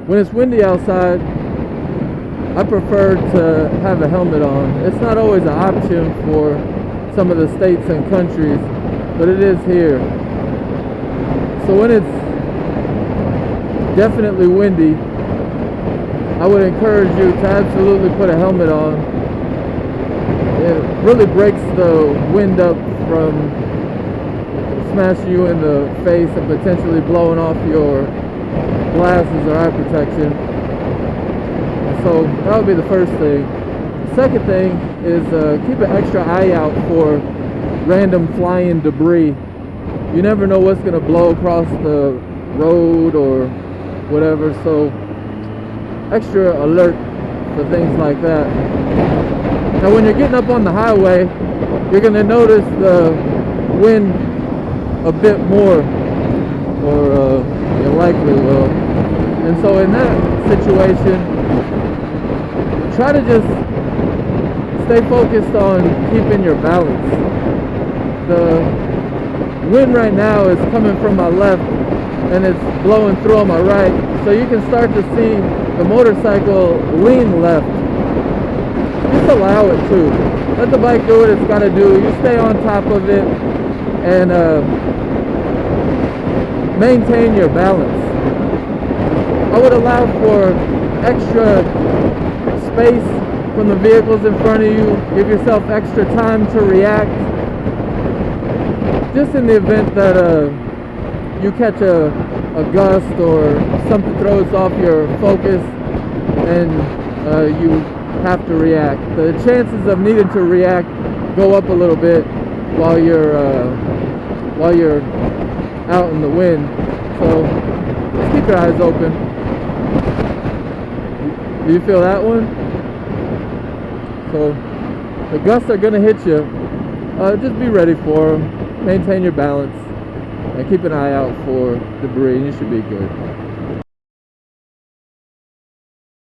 When it's windy outside, I prefer to have a helmet on. It's not always an option for some of the states and countries, but it is here. So when it's definitely windy, I would encourage you to absolutely put a helmet on. It really breaks the wind up from smashing you in the face and potentially blowing off your glasses or eye protection. So that would be the first thing. The second thing is keep an extra eye out for random flying debris. You never know what's going to blow across the road or whatever, so extra alert for things like that. Now when you're getting up on the highway, you're going to notice the wind a bit more, or you likely will. And so in that situation, try to just stay focused on keeping your balance. The wind right now is coming from my left and it's blowing through on my right, so you can start to see the motorcycle lean left. Just allow it to. Let the bike do what it's got to do. You stay on top of it and maintain your balance. I would allow for extra space from the vehicles in front of you. Give yourself extra time to react. Just in the event that you catch a gust or something throws off your focus and you have to react. The chances of needing to react go up a little bit while you're out in the wind. So just keep your eyes open. Do you feel that one? So the gusts are gonna hit you. Just be ready for them. Maintain your balance and keep an eye out for debris and you should be good.